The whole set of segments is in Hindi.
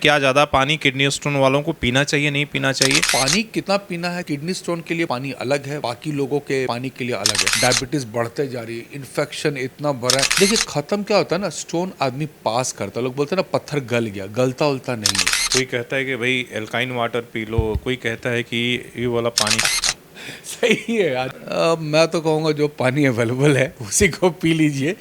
क्या ज़्यादा पानी किडनी स्टोन वालों को पीना चाहिए, नहीं पीना चाहिए? पानी कितना पीना है, किडनी स्टोन के लिए पानी अलग है, बाकी लोगों के पानी के लिए अलग है। डायबिटीज बढ़ते जा रही है, इन्फेक्शन इतना बड़ा है। देखिए खत्म क्या होता है ना, स्टोन आदमी पास करता है। लोग बोलते हैं ना पत्थर गल गया, गलता उलता नहीं है। कोई कहता है कि भाई एल्काइन वाटर पी लो, कोई कहता है कि ये वाला पानी सही है यार। मैं तो कहूँगा जो पानी अवेलेबल है उसी को पी लीजिए।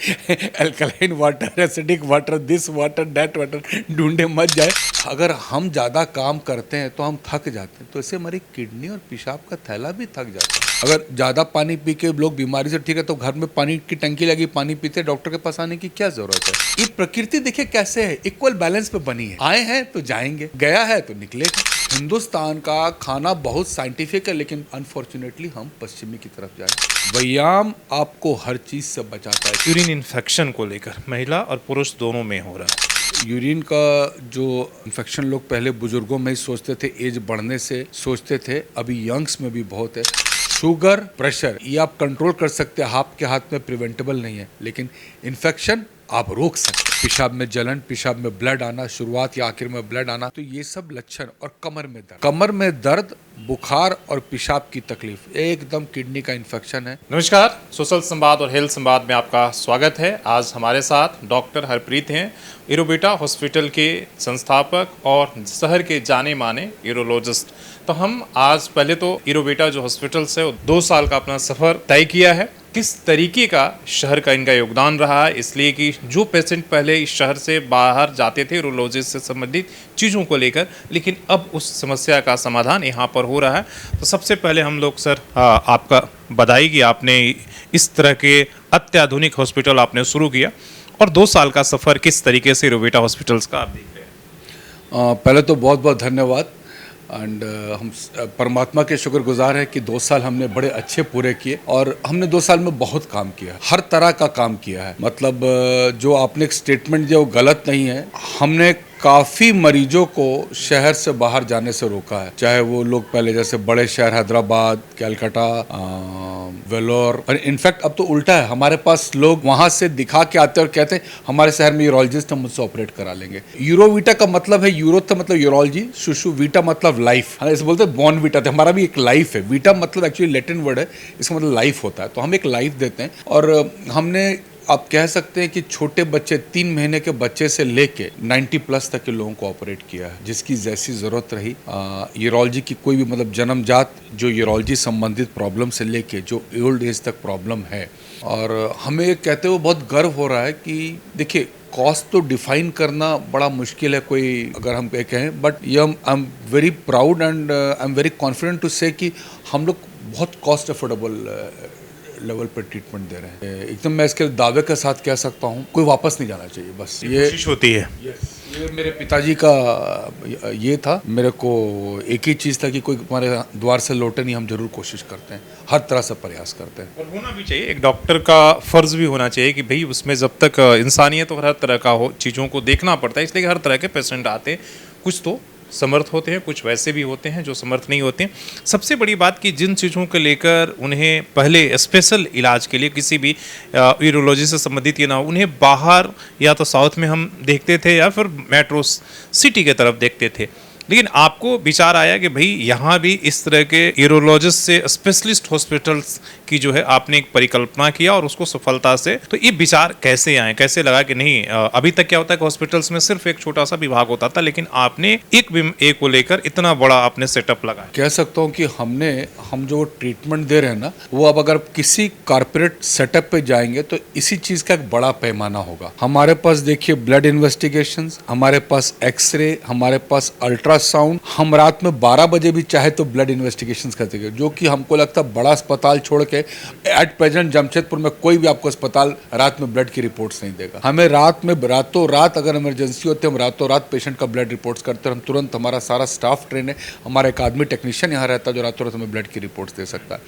Alkaline water, acidic water, this water, that water ढूंढे मत जाए। अगर हम ज़्यादा काम करते हैं तो हम थक जाते हैं, तो इससे हमारी किडनी और पेशाब का थैला भी थक जाता है। अगर ज़्यादा पानी पी के लोग बीमारी से ठीक है तो घर में पानी की टंकी लगी, पानी पीते, डॉक्टर के पास आने की क्या जरूरत है। ये प्रकृति देखिए कैसे है, इक्वल बैलेंस पे बनी है। आए हैं तो जाएंगे, गया है तो निकलेगा। हिंदुस्तान का खाना बहुत साइंटिफिक है, लेकिन अनफॉर्चुनेटली हम पश्चिमी की तरफ जाए। व्यायाम आपको हर चीज से बचाता है। यूरिन इन्फेक्शन को लेकर महिला और पुरुष दोनों में हो रहा है। यूरिन का जो इन्फेक्शन लोग पहले बुजुर्गों में ही सोचते थे, एज बढ़ने से सोचते थे, अभी यंग्स में भी बहुत है। शुगर, प्रेशर ये आप कंट्रोल कर सकते हैं, आपके हाथ में प्रिवेंटेबल नहीं है, लेकिन इन्फेक्शन आप रोक सकते हैं। पेशाब में जलन, पेशाब में ब्लड आना, शुरुआत या आखिर में ब्लड आना, तो ये सब लक्षण। और कमर में दर्द, बुखार और पेशाब की तकलीफ, एकदम किडनी का इन्फेक्शन है। नमस्कार, सोशल संवाद और हेल्थ संवाद में आपका स्वागत है। आज हमारे साथ डॉक्टर हरप्रीत हैं, यूरोबेटा हॉस्पिटल के संस्थापक और शहर के जाने माने यूरोलॉजिस्ट। तो हम आज पहले तो यूरोबेटा जो हॉस्पिटल से 2 साल का अपना सफर तय किया है, किस तरीके का शहर का इनका योगदान रहा है, इसलिए कि जो पेशेंट पहले इस शहर से बाहर जाते थे यूरोलॉजिस्ट से संबंधित चीज़ों को लेकर, लेकिन अब उस समस्या का समाधान यहाँ पर हो रहा है। तो सबसे पहले हम लोग सर आपका बधाई कि आपने इस तरह के अत्याधुनिक हॉस्पिटल आपने शुरू किया, और 2 साल का सफ़र किस तरीके से यूरोबेटा हॉस्पिटल्स का आप देख रहे हैं? पहले तो बहुत बहुत धन्यवाद। एंड हम परमात्मा के शुक्रगुजार है कि 2 साल हमने बड़े अच्छे पूरे किए, और हमने 2 साल में बहुत काम किया, हर तरह का काम किया है। मतलब जो आपने एक स्टेटमेंट दिया वो गलत नहीं है। हमने काफ़ी मरीजों को शहर से बाहर जाने से रोका है, चाहे वो लोग पहले जैसे बड़े शहर हैदराबाद, कैलकाटा, वेलोर, और इनफैक्ट अब तो उल्टा है, हमारे पास लोग वहाँ से दिखा के आते हैं और कहते हैं हमारे शहर में यूरोलॉजिस्ट हम मुझसे ऑपरेट करा लेंगे। यूरोवीटा का मतलब है, यूरो तो मतलब यूरोलॉजी, शुशु, वीटा मतलब लाइफ, हाँ ऐसे बोलते हैं बॉर्न वीटा, तो हमारा भी एक लाइफ है। वीटा मतलब एक्चुअली लैटिन वर्ड है, इसका मतलब लाइफ होता है, तो हम एक लाइफ देते हैं। और हमने, आप कह सकते हैं कि छोटे बच्चे, 3 महीने के बच्चे से लेके 90+ तक के लोगों को ऑपरेट किया है, जिसकी जैसी ज़रूरत रही। यूरोलॉजी की कोई भी मतलब जन्मजात जो यूरोलॉजी संबंधित प्रॉब्लम से लेके जो ओल्ड एज तक प्रॉब्लम है। और हमें ये कहते हुए बहुत गर्व हो रहा है कि देखिए कॉस्ट तो डिफाइन करना बड़ा मुश्किल है, कोई अगर हम कहें, बट ये I am very proud and I am very confident to say कि हम लोग बहुत कॉस्ट अफोर्डेबल लेवल पर ट्रीटमेंट दे रहे हैं। एकदम मैं इसके दावे के साथ कह सकता हूँ, कोई वापस नहीं जाना चाहिए, बस ये कोशिश होती है। ये मेरे पिताजी का ये था। मेरे को एक ही चीज़ था कि कोई हमारे द्वार से लौटे नहीं, हम जरूर कोशिश करते हैं, हर तरह से प्रयास करते हैं। और होना भी चाहिए, एक डॉक्टर का फर्ज भी होना चाहिए कि भाई उसमें जब तक इंसानियत और हर तरह का हो, चीज़ों को देखना पड़ता है। इसलिए हर तरह के पेशेंट आते हैं, कुछ तो समर्थ होते हैं, कुछ वैसे भी होते हैं जो समर्थ नहीं होते हैं। सबसे बड़ी बात कि जिन चीज़ों को लेकर उन्हें पहले स्पेशल इलाज के लिए किसी भी यूरोलॉजी से संबंधित ये ना हो, उन्हें बाहर या तो साउथ में हम देखते थे या फिर मेट्रो सिटी के तरफ देखते थे, लेकिन आपको विचार आया कि भाई यहाँ भी इस तरह के यूरोलॉजिस्ट से स्पेशलिस्ट हॉस्पिटल्स की जो है आपने एक परिकल्पना किया, और उसको सफलता से, तो ये विचार कैसे आए, कैसे लगा कि नहीं, अभी तक क्या होता है कि हॉस्पिटल्स में सिर्फ एक छोटा सा विभाग होता था, लेकिन आपने एक को लेकर इतना बड़ा आपने सेटअप लगाया। कह सकता हूँ कि हम जो ट्रीटमेंट दे रहे हैं ना, वो अब अगर किसी कॉर्पोरेट सेटअप पे जाएंगे तो इसी चीज़ का एक बड़ा पैमाना होगा। हमारे पास देखिए ब्लड इन्वेस्टिगेशंस, हमारे पास एक्सरे, हमारे पास अल्ट्रासाउंड, हम रात में 12 बजे भी चाहे तो ब्लड इन्वेस्टिगेशंस करते हैं, जो कि हमको लगता है बड़ा अस्पताल छोड़ के एट प्रेजेंट जमशेदपुर में कोई भी आपको अस्पताल रात में ब्लड की रिपोर्ट्स नहीं देगा। हमें रातों रात अगर इमरजेंसी होती है, हम रातों रात पेशेंट का ब्लड रिपोर्ट्स करते हैं। हम तुरंत, हमारा सारा स्टाफ ट्रेन है, हमारा एक आदमी टेक्नीशियन यहाँ रहता है जो रातों रात हमें ब्लड की रिपोर्ट्स दे सकता है।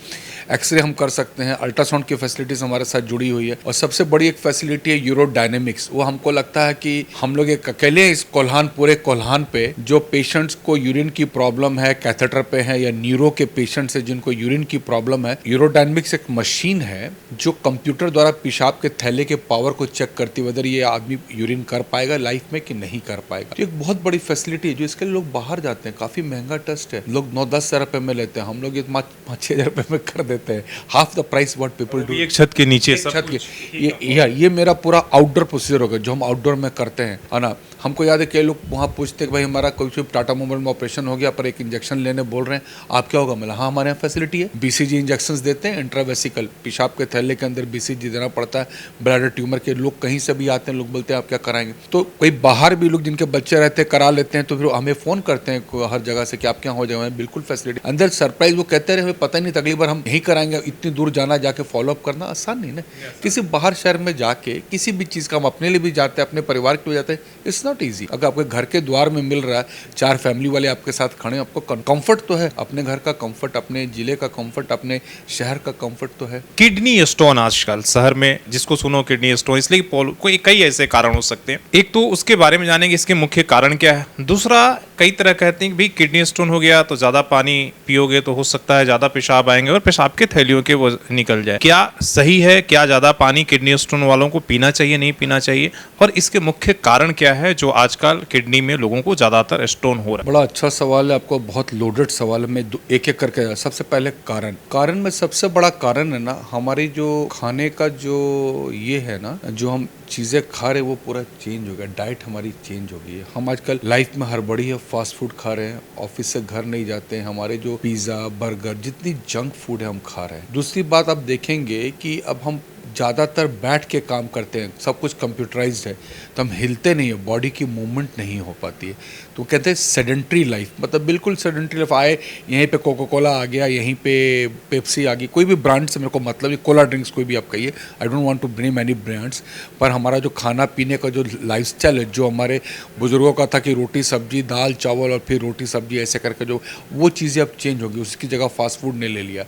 एक्सरे हम कर सकते हैं, अल्ट्रासाउंड की फैसिलिटीज़ हमारे साथ जुड़ी हुई है। और सबसे बड़ी एक फैसिलिटी है यूरोडायनेमिक्स। वो हमको लगता है कि हम लोग एक अकेले इस कोल्हान, पूरे कोल्हान पे जो पेशेंट्स को यूरिन की प्रॉब्लम है, कैथेटर पे है, या न्यूरो के पेशेंट्स है जिनको यूरिन की प्रॉब्लम है, यूरोडायनेमिक्स एक मशीन है जो कंप्यूटर द्वारा पेशाब के थैले के पावर को चेक करती है वेदर ये आदमी यूरिन कर पाएगा लाइफ में कि नहीं कर पाएगा। तो एक बहुत बड़ी फैसिलिटी है जो इसके लिए लोग बाहर जाते हैं। काफी महंगा टेस्ट है, लोग 9-10 हजार रुपए में लेते हैं, हम लोग ये 5-6 हजार रुपए में कर देते हैं, half the price what people do. एक छत के नीचे सब छत कुछ के ये मेरा पूरा आउटडोर प्रोसीजर होगा जो हम आउटडोर में करते हैं, है ना। हमको याद है कई लोग वहाँ पूछते कि भाई हमारा कोई टाटा मोबाइल में ऑपरेशन हो गया पर एक इंजेक्शन लेने बोल रहे हैं, आप क्या होगा? मतलब हाँ, हमारे यहाँ फैसिलिटी है, बीसीजी इंजेक्शंस देते हैं इंट्रावेसिकल, पेशाब के थैले के अंदर बीसीजी देना पड़ता है। ब्लैडर ट्यूमर के लोग कहीं से भी आते हैं, लोग बोलते हैं आप क्या कराएंगे, तो कोई बाहर भी लोग जिनके बच्चे रहते हैं करा लेते हैं, तो फिर हमें फ़ोन करते हैं हर जगह से कि आप क्या हो जाए, बिल्कुल फैसिलिटी। अंदर सरप्राइज वो कहते रहे हमें पता नहीं था, अगली बार हम यही कराएंगे। इतनी दूर जाना, जाके फॉलोअप करना आसान नहीं ना। किसी बाहर शहर में जाके किसी भी चीज़ का, हम अपने लिए भी जाते हैं, अपने परिवार के लिए जाते हैं, इट्स नॉट ईजी। अगर आपके घर के द्वार में मिल रहा है, 4 फैमिली वाले आपके साथ खड़े हैं, आपको कंफर्ट तो है, अपने घर का कंफर्ट, अपने जिले का कंफर्ट, अपने शहर का कंफर्ट तो है। किडनी स्टोन आजकल शहर में जिसको सुनो किडनी स्टोन, इसलिए कोई कई ऐसे कारण हो सकते हैं। एक तो उसके बारे में जानेंगे इसके मुख्य कारण क्या है। दूसरा, कई तरह कहते हैं कि भाई किडनी स्टोन हो गया तो ज्यादा पानी पियोगे तो हो सकता है ज्यादा पेशाब आएंगे और पेशाब के थैलियों के वो निकल जाए। क्या सही है? क्या ज्यादा पानी किडनी स्टोन वालों को पीना चाहिए, नहीं पीना चाहिए? और इसके मुख्य कारण क्या है जो आजकल किडनी में लोगों को ज्यादातर स्टोन हो रहा है? बड़ा अच्छा सवाल है, आपको बहुत लोडेड सवाल है। मैं एक एक करके, सबसे पहले कारण में सबसे बड़ा कारण है ना, हमारी जो खाने का जो ये है ना, जो हम चीज़ें खा रहे हैं वो पूरा चेंज हो गया, डाइट हमारी चेंज हो गई है। हम आजकल लाइफ में हड़बड़ी है, फास्ट फूड खा रहे हैं, ऑफिस से घर नहीं जाते हैं, हमारे जो पिज़्ज़ा बर्गर जितनी जंक फूड है हम खा रहे हैं। दूसरी बात आप देखेंगे कि अब हम ज़्यादातर बैठ के काम करते हैं, सब कुछ कंप्यूटराइज्ड है, तो हम हिलते नहीं है, बॉडी की मूवमेंट नहीं हो पाती है। तो कहते हैं सेडेंट्री लाइफ, मतलब बिल्कुल सेडेंट्री लाइफ। आए यहीं पे कोका कोला आ गया, यहीं पे पेप्सी आ गई, कोई भी ब्रांड से मेरे को मतलब, कोला ड्रिंक्स कोई भी आप कहिए, I don't want to blame any brands, पर हमारा जो खाना पीने का जो लाइफस्टाइल है, जो हमारे बुजुर्गों का था कि रोटी सब्जी, दाल चावल और फिर रोटी सब्जी ऐसे करके, जो वो चीज़ें अब चेंज हो गई, उसकी जगह फास्ट फूड ने ले लिया।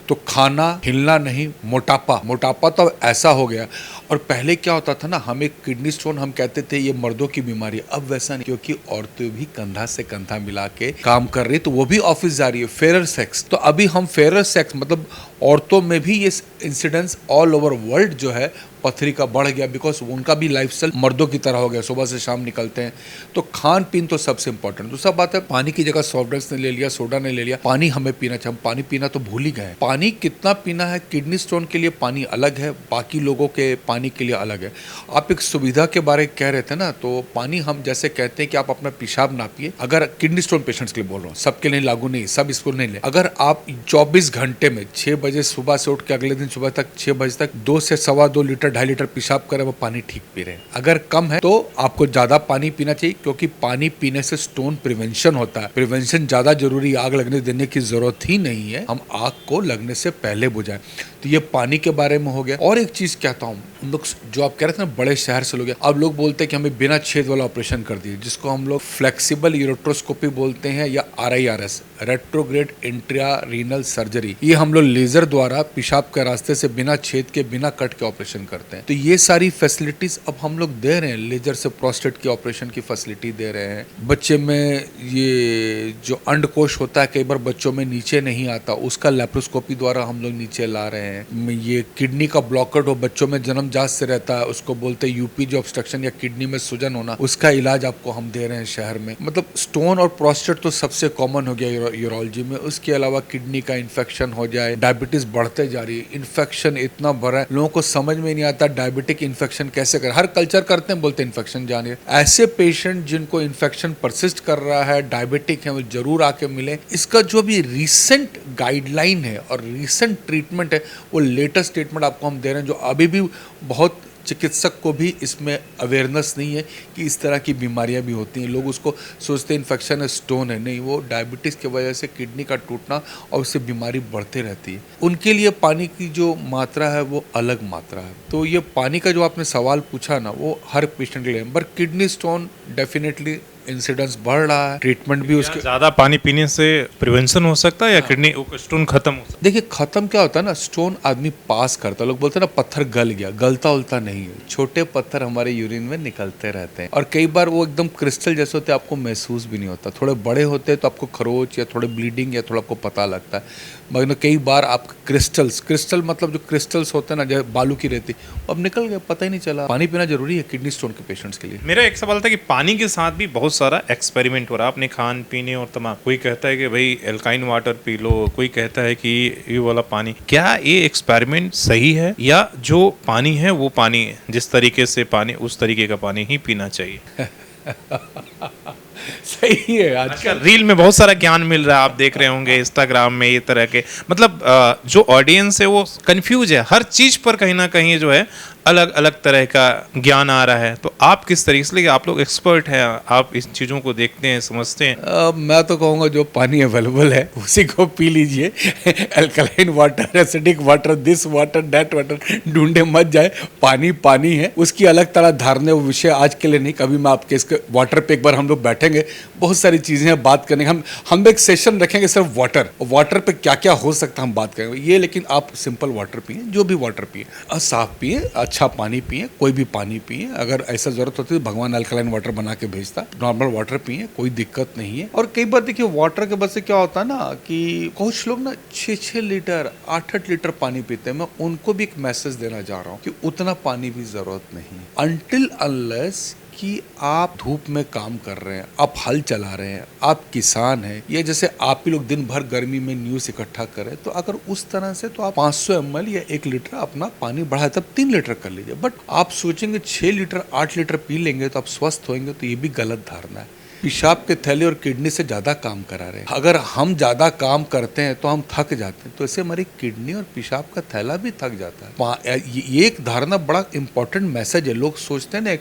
तो खाना, हिलना नहीं, मोटापा तो ऐसा हो गया। और पहले क्या होता था ना, हमें किडनी स्टोन हम कहते थे ये मर्दों की बीमारी, अब वैसा नहीं, क्योंकि औरतें भी कंधा से कंधा मिला के काम कर रही है, तो वो भी ऑफिस जा रही है। फेयर सेक्स, तो अभी हम फेयर सेक्स मतलब औरतों में भी ये इंसिडेंस ऑल ओवर वर्ल्ड जो है पथरी का बढ़ गया, बिकॉज उनका भी लाइफस्टाइल मर्दों की तरह हो गया, सुबह से शाम निकलते हैं। तो खान पीन तो सबसे इंपॉर्टेंट। दूसरा बात है, पानी की जगह सॉफ्ट ड्रिंक्स ने ले लिया, सोडा ने ले लिया, पानी हमें पीना चाहिए। हम पानी पीना तो भूल ही गए। पानी कितना पीना है, किडनी स्टोन के लिए पानी अलग है, बाकी लोगों के पानी के लिए अलग है। आप एक सुविधा के बारे में कह रहे थे ना, तो पानी हम जैसे कहते हैं कि आप अपना पेशाब ना पिए, अगर किडनी स्टोन पेशेंट्स के लिए बोल रहा हूँ, सबके लिए लागू नहीं, सब इसको नहीं ले। अगर आप 24 घंटे में 6 बजे सुबह से उठ के अगले दिन सुबह तक 6 बजे तक 2 से सवा 2 लीटर 2.5 लीटर पेशाब करे, वो पानी ठीक पी रहे हैं। अगर कम है तो आपको ज्यादा पानी पीना चाहिए, क्योंकि पानी पीने से स्टोन प्रिवेंशन होता है। प्रिवेंशन ज्यादा जरूरी, आग लगने देने की जरूरत ही नहीं है, हम आग को लगने से पहले बुझाएं। तो ये पानी के बारे में हो गया। और एक चीज कहता हूँ, हम लोग जो आप कह रहे थे ना, बड़े शहर से लोग, अब लोग बोलते हैं कि हमें बिना छेद वाला ऑपरेशन कर दिए, जिसको हम लोग फ्लेक्सिबल यूरोट्रोस्कोपी बोलते हैं, या RIRS, retrograde intra renal surgery. ये हम लोग लेजर द्वारा पेशाब के रास्ते से बिना छेद के, बिना कट के ऑपरेशन करते हैं। तो ये सारी फैसिलिटीज अब हम लोग दे रहे हैं। लेजर से प्रोस्टेट के ऑपरेशन की फैसिलिटी दे रहे हैं। बच्चे में ये जो अंडकोश होता है, कई बार बच्चों में नीचे नहीं आता, उसका लेप्रोस्कोपी द्वारा हम लोग नीचे ला रहे हैं। ये किडनी का ब्लॉकेट हो, बच्चों में जन्मजात से रहता है, उसको बोलते हैं UPG ऑब्स्ट्रक्शन, या किडनी में सूजन होना, उसका इलाज आपको हम दे रहे हैं शहर में। मतलब स्टोन और प्रोस्टेट तो सबसे कॉमन हो गया यूरोलॉजी में। उसके अलावा किडनी का इन्फेक्शन हो जाए, डायबिटीज बढ़ते जा रही है, इन्फेक्शन इतना भरा है, लोगों को समझ में नहीं आता डायबिटिक इन्फेक्शन कैसे करें। हर कल्चर करते हैं, बोलते हैं इन्फेक्शन जानिए। ऐसे पेशेंट जिनको इन्फेक्शन परसिस्ट कर रहा है, डायबिटिक है, वो जरूर आके मिले। इसका जो भी रिसेंट गाइडलाइन है और रिसेंट ट्रीटमेंट है, वो लेटेस्ट ट्रीटमेंट आपको हम दे रहे हैं, जो अभी भी बहुत चिकित्सक को भी इसमें अवेयरनेस नहीं है कि इस तरह की बीमारियां भी होती हैं। लोग उसको सोचते हैं इन्फेक्शन है, स्टोन है, नहीं, वो डायबिटीज़ की वजह से किडनी का टूटना और उससे बीमारी बढ़ते रहती है। उनके लिए पानी की जो मात्रा है वो अलग मात्रा है। तो ये पानी का जो आपने सवाल पूछा ना, वो हर पेशेंट के लिए, पर किडनी स्टोन डेफिनेटली इंसिडेंस बढ़ रहा है, ट्रीटमेंट भी उसके। ज्यादा पानी पीने से प्रिवेंशन हो सकता है या किडनी स्टोन खत्म हो सकता देखिए खत्म क्या होता है ना, स्टोन आदमी पास करता है, लोग बोलते हैं ना पत्थर गल गया, गलता उलता नहीं है, छोटे पत्थर हमारे यूरिन में निकलते रहते हैं और कई बार वो एकदम क्रिस्टल जैसे होते हैं, आपको महसूस भी नहीं होता। थोड़े बड़े होते हैं तो आपको खरोच या थोड़े ब्लीडिंग या थोड़ा आपको पता लगता है, मगर कई बार आप क्रिस्टल मतलब जो क्रिस्टल्स होते हैं ना, जैसे बालू की रेती, अब निकल गए, पता ही नहीं चला। पानी पीना जरूरी है किडनी स्टोन के पेशेंट्स के लिए। मेरा एक सवाल था कि पानी के साथ भी बहुत सारा एक्सपेरिमेंट हो रहा है अपने खान पीने और तमाम। कोई कहता है कि भाई एल्काइन वाटर पी लो, कोई कहता है कि ये वाला पानी। क्या ये एक्सपेरिमेंट सही है या जो पानी है वो पानी है, जिस तरीके से पानी उस तरीके का पानी ही पीना चाहिए? सही है। आजकल रील में बहुत सारा ज्ञान मिल रहा है, आप देख रहे होंगे इंस्टाग्राम में ये तरह के, मतलब जो ऑडियंस है वो कंफ्यूज है, हर चीज पर कहीं ना कहीं जो है अलग अलग तरह का ज्ञान आ रहा है। तो आप किस तरीके से, आप लोग एक्सपर्ट हैं, आप इस चीज़ों को देखते हैं, समझते हैं? मैं तो कहूँगा जो पानी अवेलेबल है उसी को पी लीजिए। Alkaline water, acidic water, this water, that water ढूंढे मत जाए, पानी पानी है। उसकी अलग तरह धारणा, वो विषय आज के लिए नहीं, कभी मैं आपके इसके वाटर पे एक बार हम लोग बैठेंगे, बहुत सारी चीज़ें हैं बात करने। हम एक सेशन रखेंगे सिर्फ वाटर पे क्या क्या हो सकता है हम बात करेंगे ये। लेकिन आप सिंपल वाटर पिए, जो भी वाटर पिए, साफ पिए, अच्छा पानी पिए, कोई भी पानी पिए। अगर ऐसा जरूरत होती है तो भगवान अल्कलाइन वाटर बना के भेजता, नॉर्मल वाटर पिए, कोई दिक्कत नहीं है। और कई बार देखिए वाटर के वजह से क्या होता है ना कि कुछ लोग ना 6-6 लीटर 8-8 लीटर पानी पीते हैं। मैं उनको भी एक मैसेज देना चाह रहा हूँ कि उतना पानी भी जरूरत नहीं, अनटिल अनलेस कि आप धूप में काम कर रहे हैं, आप हल चला रहे हैं, आप किसान हैं, ये जैसे आप ही लोग दिन भर गर्मी में न्यूज़ इकट्ठा करें, तो अगर उस तरह से तो आप 500 ml या 1 लीटर अपना पानी बढ़ाए तब 3 लीटर कर लीजिए। बट आप सोचेंगे 6 लीटर 8 लीटर पी लेंगे तो आप स्वस्थ होंगे, तो ये भी गलत धारणा है। पेशाब के थैले और किडनी से ज़्यादा काम करा रहे हैं। अगर हम ज़्यादा काम करते हैं तो हम थक जाते हैं, तो इससे हमारी किडनी और पेशाब का थैला भी थक जाता है। ये एक धारणा बड़ा इंपॉर्टेंट मैसेज है। लोग सोचते हैं ना,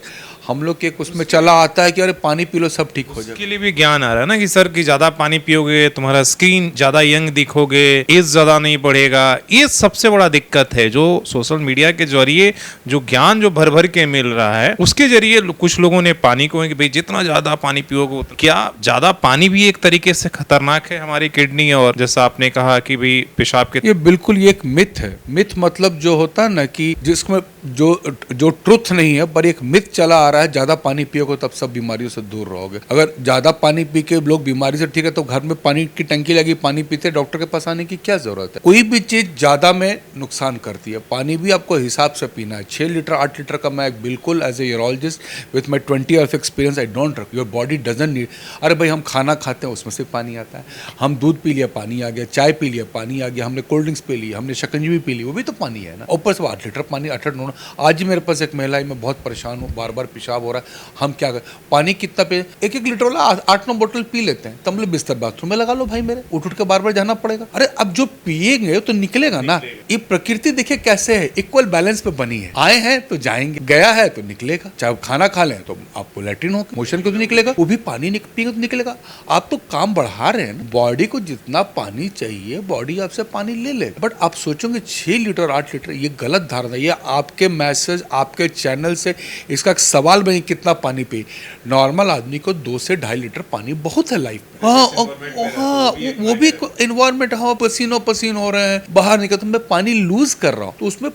हम लोग के उसमें चला आता है कि अरे पानी पी लो सब ठीक हो जाए। उसके लिए भी ज्ञान आ रहा है ना कि सर कि ज़्यादा पानी पियोगे तुम्हारा स्किन ज़्यादा यंग दिखोगे, एज ज़्यादा नहीं बढ़ेगा। ये सबसे बड़ा दिक्कत है, जो सोशल मीडिया के जरिए जो ज्ञान जो भर भर के मिल रहा है, उसके जरिए कुछ लोगों ने पानी को कि भाई जितना ज़्यादा पानी पियोगे। क्या ज़्यादा पानी भी एक तरीके से खतरनाक है हमारी किडनी, और जैसा आपने कहा कि भाई पेशाब के, ये बिल्कुल ये एक मिथ है। मिथ मतलब जो होता है ना कि जिसमें जो ट्रुथ नहीं है, पर एक मिथ चला आ रहा है, ज्यादा पानी पियोगे तब सब बीमारियों से दूर रहोगे। अगर ज्यादा पानी पी के लोग बीमारी से ठीक है तो घर में पानी की टंकी लगी, पानी पीते, डॉक्टर के पास आने की क्या जरूरत है। कोई भी चीज ज्यादा में नुकसान करती है। पानी भी आपको हिसाब से पीना है। 6 लीटर 8 लीटर का मैं बिल्कुल as a urologist with my 20 year of experience I don't drink. Your body doesn't need. अरे भाई हम खाना खाते हैं उसमें से पानी आता है, हम दूध पी लिया पानी आ गया, चाय पी लिया पानी आ गया, हमने कोल्ड ड्रिंक्स पी ली, हमने शिकंजी पी ली, वो भी तो पानी है ना। ऊपर से 8 लीटर पानी 8 9। आज ही मेरे पास एक महिला है, मैं बहुत परेशान हूँ, बार बार पेशाब हो रहा है, हम क्या करें। पानी कितना पे 1-1 लीटर वाला 8-9 बोतल पी लेते हैं, तब बिस्तर बाथरूम में लगा लो भाई मेरे, उठ के बार बार जाना पड़ेगा। अरे अब जो पिएंगे तो निकलेगा ना। ये प्रकृति देखिए कैसे है, इक्वल बैलेंस पे बनी है। आए हैं तो जाएंगे, गया है तो निकलेगा। चाहे खाना खा लें तो आपको लैट्रिन हो मोशन को तो निकलेगा, वो भी पानी पिएंगे तो निकलेगा। आप तो काम बढ़ा रहे हैं, बॉडी को जितना पानी चाहिए बॉडी आपसे पानी ले ले। बट आप सोचोगे 6 लीटर 8 लीटर, ये गलत धारणा। ये आपके मैसेज आपके चैनल से, इसका सवाल नहीं कितना पानी पी। नॉर्मल आदमी को 2 से 2.5 लीटर पानी बहुत है लाइफ में। हाँ, वो भी इन्वायरमेंट, हाँ पसीनो पसीन हो रहे हैं, बाहर निकल तो मैं पानी लूज कर रहा हूँ, तो उसमें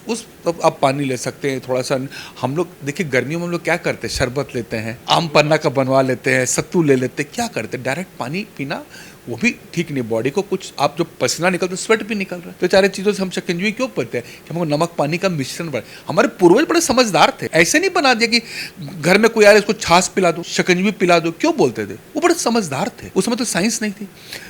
उस आप पानी ले सकते हैं थोड़ा सा। हम लोग देखिए गर्मियों में हम लोग क्या करते हैं, शरबत लेते हैं, आम पन्ना का बनवा लेते हैं, सत्तू ले लेते हैं, क्या करते हैं, डायरेक्ट पानी पीना वो भी ठीक नहीं। बॉडी को कुछ, आप जो पसीना निकलता है स्वेट भी निकल रहा है, तो चारे चीज़ों से हम शिकंजी क्यों पीते हैं कि हमको नमक पानी का मिश्रण बने। हमारे पूर्वज बड़े समझदार थे, ऐसे नहीं बना दिया कि घर में कोई आ रहा है इसको छाछ पिला दो, शिकंजी पिला दो, क्यों बोलते थे। वो बड़े समझदार थे, उस समय तो साइंस नहीं थी,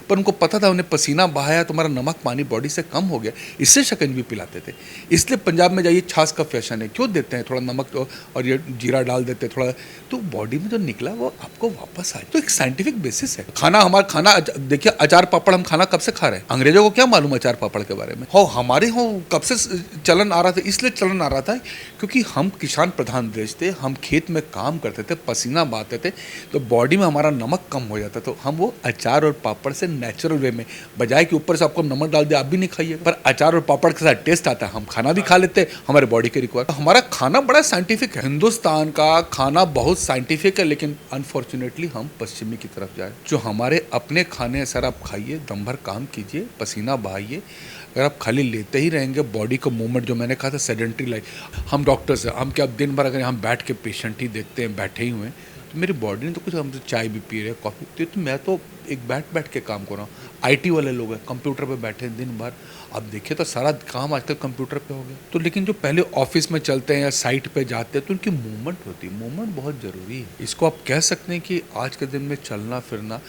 पर उनको पता था, उन्हें पसीना बहाया तो हमारा नमक पानी बॉडी से कम हो गया, इससे शिकंजी पिलाते थे। इसलिए पंजाब में जाइए छाछ का फैशन है, क्यों देते हैं, थोड़ा नमक और ये जीरा डाल देते हैं थोड़ा, तो बॉडी में जो निकला वो आपको वापस आए। तो एक साइंटिफिक बेसिस है। खाना, हमारा खाना देखिए अचार पापड़ हम खाना कब से खा रहे हैं, अंग्रेजों को क्या मालूम अचार पापड़ के बारे में। हो हमारे हो कब से चलन आ रहा था, इसलिए चलन आ रहा था क्योंकि हम किसान प्रधान देश थे, हम खेत में काम करते थे, पसीना बहाते थे, तो बॉडी में हमारा नमक कम हो जाता, तो हम वो अचार और पापड़ से नेचुरल वे में, बजाय कि ऊपर से आपको नमक डाल दिया आप भी नहीं खाइए, पर अचार और पापड़ के साथ टेस्ट आता है, हम खाना भी खा लेते हैं, हमारे बॉडी के रिक्वायर। हमारा खाना बड़ा साइंटिफिक है, हिंदुस्तान का खाना बहुत साइंटिफिक है, लेकिन अनफॉर्चुनेटली हम पश्चिमी की तरफ जा रहे हैं। जो हमारे अपने खाने हैं सर, आप खाइए, दम भर काम कीजिए, पसीना बहाइए। अगर आप खाली लेते ही रहेंगे, बॉडी को मूवमेंट, जो मैंने कहा था सेडेंट्री लाइफ, हम डॉक्टर्स हैं, हम क्या दिन भर अगर यहाँ बैठ के पेशेंट ही देखते हैं, बैठे ही हुए हैं, तो मेरी बॉडी ने तो कुछ, हम तो चाय भी पी रहे हैं, कॉफ़ी पी, तो मैं तो एक बैठ के काम कर रहा हूँ। आईटी वाले लोग हैं, कंप्यूटर पे बैठे हैं दिन भर, अब देखिए तो सारा काम आजकल कंप्यूटर पे हो गया। तो लेकिन जो पहले ऑफिस में चलते हैं या साइट पे जाते हैं, तो उनकी मूवमेंट होती है, मूवमेंट बहुत ज़रूरी है। इसको आप कह सकते हैं कि आज के दिन में चलना फिरना।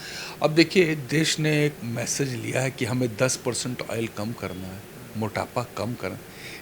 अब देखिए देश ने एक मैसेज लिया है कि हमें 10% ऑयल कम करना है, मोटापा कम करना।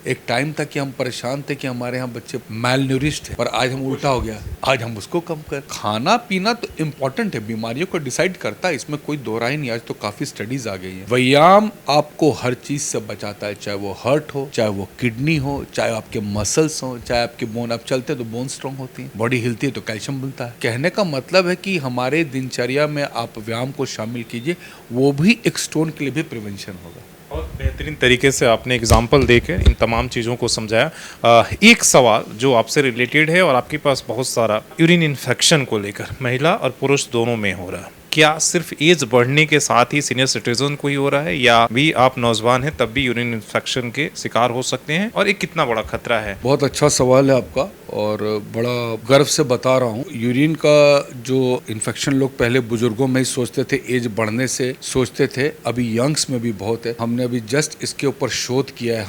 एक टाइम था कि हम परेशान थे कि हमारे यहाँ बच्चे मैलन्यूरिश्ड थे, पर आज हम उल्टा हो गया, आज हम उसको कम कर। खाना पीना तो इम्पोर्टेंट है, बीमारियों को डिसाइड करता है, इसमें कोई दो राय नहीं। आज तो काफ़ी स्टडीज आ गई हैं। व्यायाम आपको हर चीज़ से बचाता है, चाहे वो हार्ट हो, चाहे वो किडनी हो, चाहे आपके मसल्स हो, चाहे आपके बोन, आप चलते हैं तो बोन स्ट्रांग होती है, बॉडी हिलती है तो कैल्शियम मिलता है। कहने का मतलब है कि हमारे दिनचर्या में आप व्यायाम को शामिल कीजिए, वो भी एक स्टोन के लिए भी प्रिवेंशन होगा। बहुत बेहतरीन तरीके से आपने एग्जाम्पल देकर इन तमाम चीज़ों को समझाया। एक सवाल जो आपसे रिलेटेड है और आपके पास बहुत सारा यूरिन इन्फेक्शन को लेकर महिला और पुरुष दोनों में हो रहा है, क्या सिर्फ एज बढ़ने के साथ ही सीनियर सिटीजन को ही हो रहा है, या भी आप नौजवान हैं तब भी यूरिन इन्फेक्शन के शिकार हो सकते हैं, और एक कितना बड़ा खतरा है? बहुत अच्छा सवाल है आपका और बड़ा गर्व से बता रहा हूँ। यूरिन का जो इन्फेक्शन लोग पहले बुजुर्गों में ही सोचते थे, एज बढ़ने से सोचते थे, अभी यंग्स में भी बहुत है। हमने अभी जस्ट इसके ऊपर शोध किया है,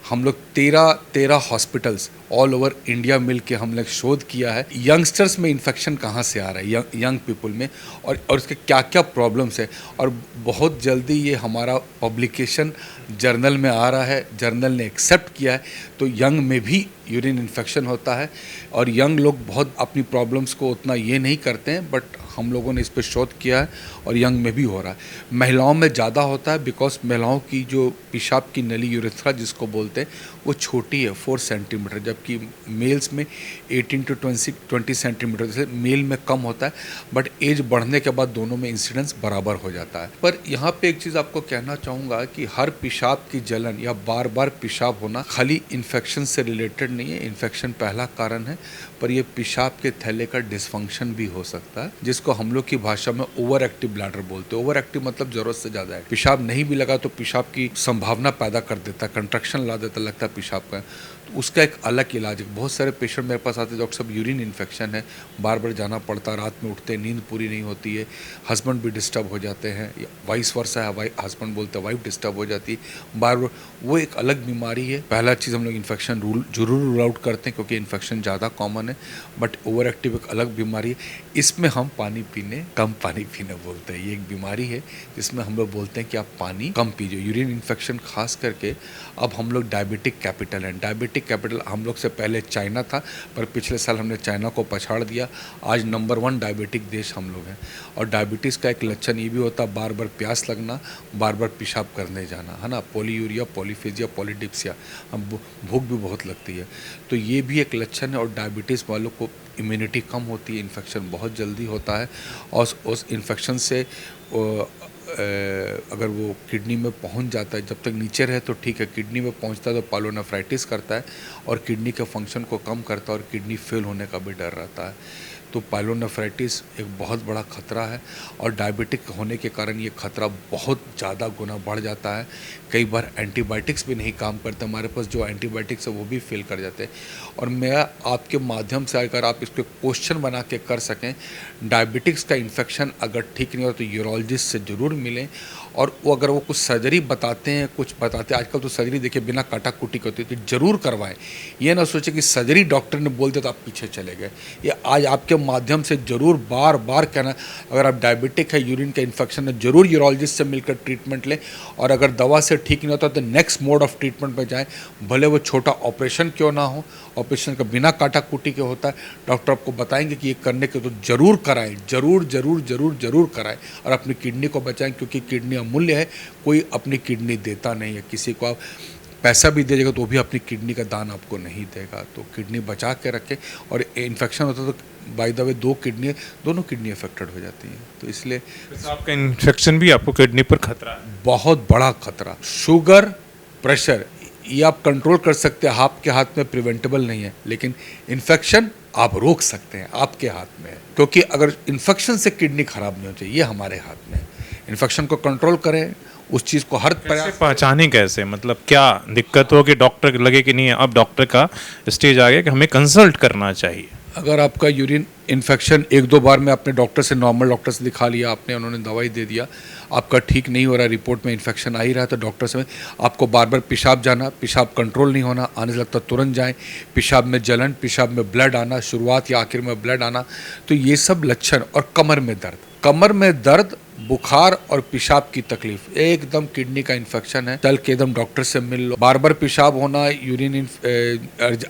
हम लोग 13 हॉस्पिटल्स ऑल ओवर इंडिया मिल के हमने शोध किया है यंगस्टर्स में इन्फेक्शन कहाँ से आ रहा है, यंग पीपल में, और इसके क्या क्या प्रॉब्लम्स है। और बहुत जल्दी ये हमारा पब्लिकेशन जर्नल में आ रहा है, जर्नल ने एक्सेप्ट किया है, तो यंग में भी यूरिन इन्फेक्शन होता है। और यंग लोग बहुत अपनी प्रॉब्लम्स को उतना ये नहीं करते हैं, बट हम लोगों ने इस पर शोध किया है और यंग में भी हो रहा है। महिलाओं में ज़्यादा होता है, बिकॉज महिलाओं की जो पेशाब की नली यूरेथ्रा जिसको बोलते हैं वो छोटी है, 4 सेंटीमीटर, जबकि मेल्स में 18 to 20 सेंटीमीटर, जैसे मेल में कम होता है, बट एज बढ़ने के बाद दोनों में इंसिडेंस बराबर हो जाता है। पर यहाँ पे एक चीज़ आपको कहना चाहूँगा कि हर पेशाब की जलन या बार बार पेशाब होना खाली इन्फेक्शन से रिलेटेड नहीं है। इन्फेक्शन पहला कारण है, पर यह पेशाब के थैले का डिसफंक्शन भी हो सकता है, जिसको हम लोग की भाषा में ओवर एक्टिव ब्लैडर बोलते हैं। ओवर एक्टिव मतलब जरूरत से ज़्यादा है, पेशाब नहीं भी लगा तो पेशाब की संभावना पैदा कर देता है, कंट्रक्शन ला देता, लगता है पेशाब का, तो उसका एक अलग इलाज है। बहुत सारे पेशेंट मेरे पास आते हैं, डॉक्टर साहब यूरिन इन्फेक्शन है, बार बार जाना पड़ता है, रात में उठते नींद पूरी नहीं होती है, हस्बैंड भी डिस्टर्ब हो जाते हैं, वाइस वर्सा है, हस्बैंड बोलते हैं वाइफ डिस्टर्ब हो जाती है बार बार, वो एक अलग बीमारी है। पहला चीज़ हम लोग इन्फेक्शन जरूर रूल आउट करते हैं, क्योंकि इन्फेक्शन ज़्यादा कॉमन है, बट ओवर एक्टिव एक अलग बीमारी है। इसमें हम कम पानी पीने बोलते हैं, ये एक बीमारी है जिसमें हम लोग बोलते हैं कि आप पानी कम पीजिए। यूरिन इन्फेक्शन खास करके अब हम लोग डायबिटिक कैपिटल हैं। डायबिटिक कैपिटल हम लोग से पहले चाइना था, पर पिछले साल हमने चाइना को पछाड़ दिया, आज नंबर 1 डायबिटिक देश हम लोग हैं। और डायबिटीज़ का एक लक्षण ये भी होता है, बार बार प्यास लगना, बार बार पेशाब करने जाना, है ना, पॉलीयूरिया, पॉलीफेजिया, पॉलीडिप्सिया, हम भूख भी बहुत लगती है, तो ये भी एक लक्षण है। और डायबिटीज़ वालों को इम्यूनिटी कम होती है, इन्फेक्शन बहुत जल्दी होता है, और उस इन्फेक्शन से अगर वो किडनी में पहुंच जाता है, जब तक नीचे रहे तो ठीक है, किडनी में पहुंचता है तो पाइलोनेफ्राइटिस करता है और किडनी के फंक्शन को कम करता है और किडनी फेल होने का भी डर रहता है। तो पाइलोनेफ्राइटिस एक बहुत बड़ा खतरा है, और डायबिटिक होने के कारण ये खतरा बहुत ज़्यादा गुना बढ़ जाता है। कई बार एंटीबायोटिक्स भी नहीं काम करते, हमारे पास जो एंटीबायोटिक्स है वो भी फेल कर जाते हैं। और मैं आपके माध्यम से अगर आप इसको क्वेश्चन बना के कर सकें, डायबिटिक्स का इन्फेक्शन अगर ठीक नहीं हो तो यूरोलॉजिस्ट से ज़रूर मिलें, और वो अगर वो कुछ सर्जरी बताते हैं, कुछ बताते हैं, आजकल तो सर्जरी देखिए बिना काटा कुटी की होती है, तो जरूर करवाएं। ये ना सोचे कि सर्जरी डॉक्टर ने बोल दिया तो आप पीछे चले गए। ये आज आपके माध्यम से जरूर बार बार कहना, अगर आप डायबिटिक है, यूरिन का इन्फेक्शन है, जरूर यूरोलॉजिस्ट से मिलकर ट्रीटमेंट लें। और अगर दवा से ठीक नहीं होता तो नेक्स्ट मोड ऑफ ट्रीटमेंट में जाएं, भले वो छोटा ऑपरेशन क्यों ना हो। ऑपरेशन का बिना काटा कुटी के होता है, डॉक्टर आपको बताएंगे कि ये करने के तो जरूर कराएं, जरूर जरूर जरूर जरूर कराएं और अपनी किडनी को बचाएं, क्योंकि किडनी अमूल्य है। कोई अपनी किडनी देता नहीं है, किसी को आप पैसा भी दीजिएगा तो भी अपनी किडनी का दान आपको नहीं देगा। तो किडनी बचा के रखें। और इन्फेक्शन होता है तो बाय द वे दोनों किडनी अफेक्टेड हो जाती हैं। तो इसलिए आपका इन्फेक्शन भी आपको किडनी पर खतरा है। बहुत बड़ा खतरा, शुगर, प्रेशर, ये आप कंट्रोल कर सकते हैं, आपके हाथ में प्रिवेंटेबल नहीं है। लेकिन इन्फेक्शन आप रोक सकते हैं, आपके हाथ में है। क्योंकि अगर इन्फेक्शन से किडनी खराब नहीं हो चाहिए, ये हमारे हाथ में है। इन्फेक्शन को कंट्रोल करें, उस चीज़ को हर प्रयास। पहचाने कैसे, मतलब क्या दिक्कत हो कि डॉक्टर लगे कि नहीं अब डॉक्टर का स्टेज आ गया कि हमें कंसल्ट करना चाहिए? अगर आपका यूरिन इन्फेक्शन 1-2 बार में आपने डॉक्टर से, नॉर्मल डॉक्टर से दिखा लिया आपने, उन्होंने दवाई दे दिया, आपका ठीक नहीं हो रहा, रिपोर्ट में इन्फेक्शन आ ही रहा है, तो डॉक्टर से आपको बार बार पेशाब जाना, पेशाब कंट्रोल नहीं होना, आने से लगता तुरंत जाएं, पेशाब में जलन, पेशाब में ब्लड आना, शुरुआत या आखिर में ब्लड आना, तो ये सब लक्षण। और कमर में दर्द, बुखार और पेशाब की तकलीफ, एकदम किडनी का इन्फेक्शन है, चल के एकदम डॉक्टर से मिल लो। बार बार पेशाब होना, यूरिन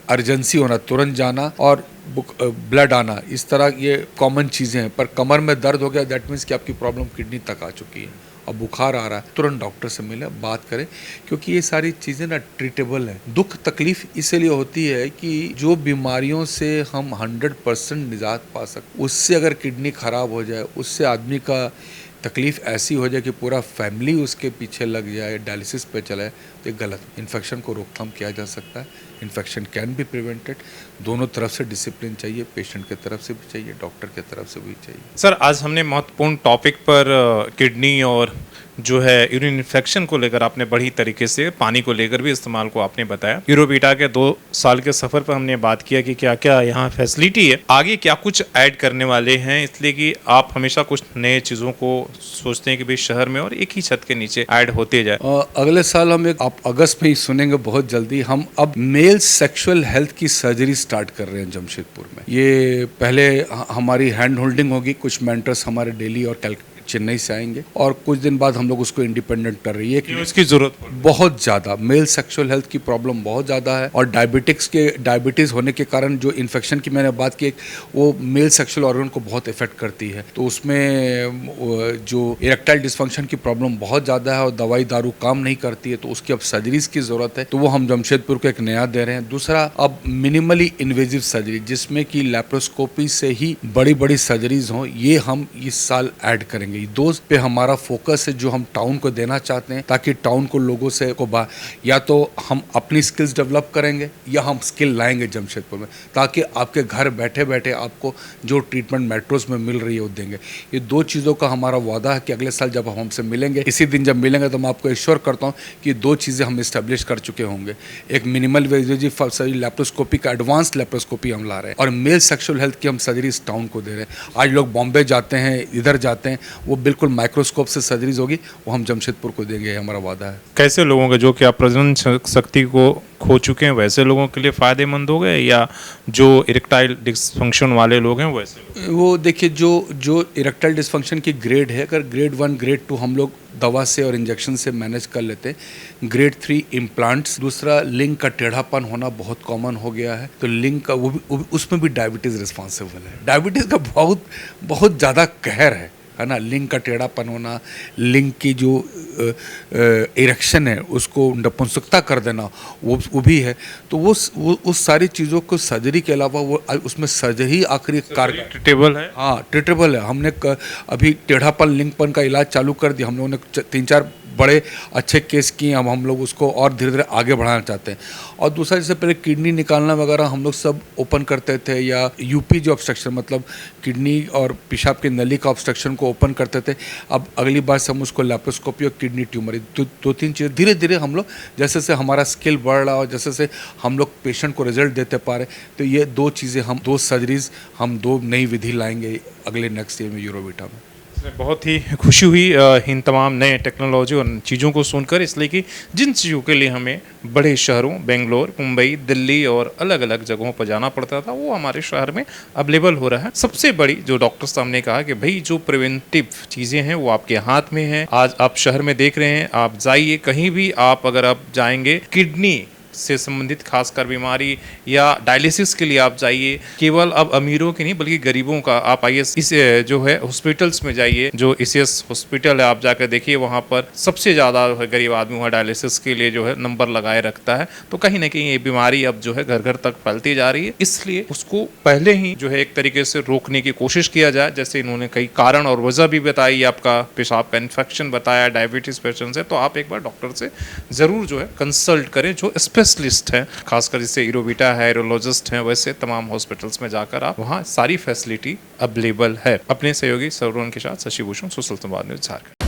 अर्जेंसी होना, तुरंत जाना, और ब्लड आना, इस तरह ये कॉमन चीज़ें हैं। पर कमर में दर्द हो गया, दैट मीन्स कि आपकी प्रॉब्लम किडनी तक आ चुकी है। और बुखार आ रहा है, तुरंत डॉक्टर से मिले, बात करें, क्योंकि ये सारी चीज़ें ना ट्रीटेबल हैं। दुख तकलीफ इसलिए होती है कि जो बीमारियों से हम 100% निजात पा सकते, उससे अगर किडनी खराब हो जाए, उससे आदमी का तकलीफ ऐसी हो जाए कि पूरा फैमिली उसके पीछे लग जाए, डायलिसिस पे चलाए, तो ये गलत। इन्फेक्शन को रोकथाम किया जा सकता है, इन्फेक्शन कैन बी प्रिवेंटेड। दोनों तरफ से डिसिप्लिन चाहिए, पेशेंट की तरफ से भी चाहिए, डॉक्टर की तरफ से भी चाहिए। सर, आज हमने महत्वपूर्ण टॉपिक पर किडनी और जो है यूरिन इन्फेक्शन को लेकर आपने बड़ी तरीके से, पानी को लेकर भी इस्तेमाल को आपने बताया। यूरोबीटा के 2 साल के सफर पर हमने बात किया कि क्या क्या यहाँ फैसिलिटी है, आगे क्या कुछ ऐड करने वाले हैं, इसलिए कि आप हमेशा कुछ नए चीज़ों को सोचते हैं कि भाई शहर में और एक ही छत के नीचे ऐड होते जाए। अगले साल आप अगस्त में ही सुनेंगे बहुत जल्दी, हम अब मेल सेक्सुअल हेल्थ की सर्जरी स्टार्ट कर रहे हैं जमशेदपुर में। ये पहले हमारी हैंड होल्डिंग होगी, कुछ मेंटर्स हमारे दिल्ली और चेन्नई से आएंगे, और कुछ दिन बाद हम लोग उसको इंडिपेंडेंट कर रही है। क्यों इसकी जरूरत बहुत ज़्यादा, मेल सेक्सुअल हेल्थ की प्रॉब्लम बहुत ज़्यादा है। और डायबिटीज़ होने के कारण जो इन्फेक्शन की मैंने बात की, वो मेल सेक्सुअल ऑर्गन को बहुत इफेक्ट करती है। तो उसमें जो इरेक्टाइल डिसफंक्शन की प्रॉब्लम बहुत ज़्यादा है और दवाई दारू काम नहीं करती है, तो उसकी अब सर्जरीज की ज़रूरत है। तो वो हम जमशेदपुर को एक नया दे रहे हैं। दूसरा, अब मिनिमली इन्वेजिव सर्जरी, जिसमें कि लैप्रोस्कोपी से ही बड़ी बड़ी सर्जरीज हों, ये हम इस साल ऐड करेंगे। दोस्त पे हमारा फोकस है, जो हम टाउन को देना चाहते हैं, ताकि टाउन को लोगों से या तो हम अपनी स्किल्स डेवलप करेंगे या हम स्किल लाएंगे जमशेदपुर में, ताकि आपके घर बैठे बैठे आपको जो ट्रीटमेंट मेट्रोज में मिल रही है वो देंगे। ये 2 चीज़ों का हमारा वादा है कि अगले साल जब हम हमसे मिलेंगे, इसी दिन जब मिलेंगे, तो मैं आपको एश्योर करता हूँ कि 2 चीज़ें हम इस्टेब्लिश कर चुके होंगे। एक मिनिमल इन्वेजिव सर्जरी, लैप्रोस्कोपी का एडवांस लैप्रोस्कोपी हम ला रहे हैं, और मेल सेक्सुअल हेल्थ की हम सर्जरी इस टाउन को दे रहे हैं। आज लोग बॉम्बे जाते हैं, इधर जाते हैं, वो बिल्कुल माइक्रोस्कोप से सर्जरीज होगी, वो हम जमशेदपुर को देंगे, हमारा वादा है। कैसे लोगों का, जो कि आप प्रजनन शक्ति को खो चुके हैं, वैसे लोगों के लिए फ़ायदेमंद हो गए, या जो इरेक्टाइल डिसफंक्शन वाले लोग हैं वैसे? वो देखिए, जो इरेक्टाइल डिसफंक्शन की ग्रेड है, अगर ग्रेड 1 ग्रेड 2 हम लोग दवा से और इंजेक्शन से मैनेज कर लेते हैं। Grade 3 implants. दूसरा, लिंग का टेढ़ापन होना बहुत कॉमन हो गया है, तो लिंग का वो भी उसमें भी डायबिटीज़ रिस्पॉन्सिबल है। डायबिटीज़ का बहुत ज़्यादा कहर है ना। लिंग का टेढ़ापन होना, लिंग की जो इरेक्शन है उसको नपुंसकता कर देना, वो भी है। तो वो उस सारी चीज़ों को सर्जरी के अलावा वो उसमें सर्जरी आखिरी कार्य ट्रीटेबल है। हाँ, ट्रीटेबल है। हमने अभी टेढ़ापन, लिंगपन का इलाज चालू कर दिया। हम लोगों ने 3-4 बड़े अच्छे केस किए। अब हम लोग उसको और धीरे धीरे आगे बढ़ाना चाहते हैं। और दूसरा, जैसे पहले किडनी निकालना वगैरह हम लोग सब ओपन करते थे, या यूपी जो ऑब्स्ट्रक्शन, मतलब किडनी और पेशाब की नली का ऑब्स्ट्रक्शन को ओपन करते थे, अब अगली बार से हम उसको लैप्रोस्कोपी और किडनी ट्यूमर, 2-3 चीज़ें धीरे धीरे हम लोग, जैसे से हमारा स्किल बढ़ रहा और जैसे से हम लोग पेशेंट को रिजल्ट देते पा रहे, तो ये 2 चीज़ें हम 2 सर्जरीज, हम 2 नई विधि लाएंगे अगले नेक्स्ट ईयर में यूरोबीटा में। बहुत ही खुशी हुई इन तमाम नए टेक्नोलॉजी और चीज़ों को सुनकर, इसलिए कि जिन चीज़ों के लिए हमें बड़े शहरों बेंगलोर, मुंबई, दिल्ली और अलग अलग जगहों पर जाना पड़ता था, वो हमारे शहर में अवेलेबल हो रहा है। सबसे बड़ी जो डॉक्टर साहब ने कहा कि भाई जो प्रिवेंटिव चीज़ें हैं वो आपके हाथ में हैं। आज आप शहर में देख रहे हैं, आप जाइए कहीं भी, आप अगर आप जाएंगे किडनी से संबंधित खासकर बीमारी या डायलिसिस के लिए आप जाइए, केवल अब अमीरों की नहीं बल्कि गरीबों का आप आइए इस जो है हॉस्पिटल्स में जाइए, जो ईसीएस हॉस्पिटल है आप जाकर देखिए, वहाँ पर सबसे ज़्यादा गरीब आदमी वहाँ डायलिसिस के लिए जो है नंबर लगाए रखता है। तो कहीं ना कहीं ये बीमारी अब जो है घर घर तक फैलती जा रही है, इसलिए उसको पहले ही जो है एक तरीके से रोकने की कोशिश किया जाए। जैसे इन्होंने कई कारण और वजह भी बताई, आपका पेशाब का इन्फेक्शन बताया, डायबिटीज पेशेंट्स है, तो आप एक बार डॉक्टर से ज़रूर जो है कंसल्ट करें, जो स्पेशलिस्ट हैं, खासकर जैसे यूरोबीटा है, यूरोलॉजिस्ट हैं, वैसे तमाम हॉस्पिटल्स में जाकर आप वहाँ सारी फैसिलिटी अवेलेबल है। अपने सहयोगी सरवण के साथ शशि भूषण, सोशल संवाद न्यूज झारखंड।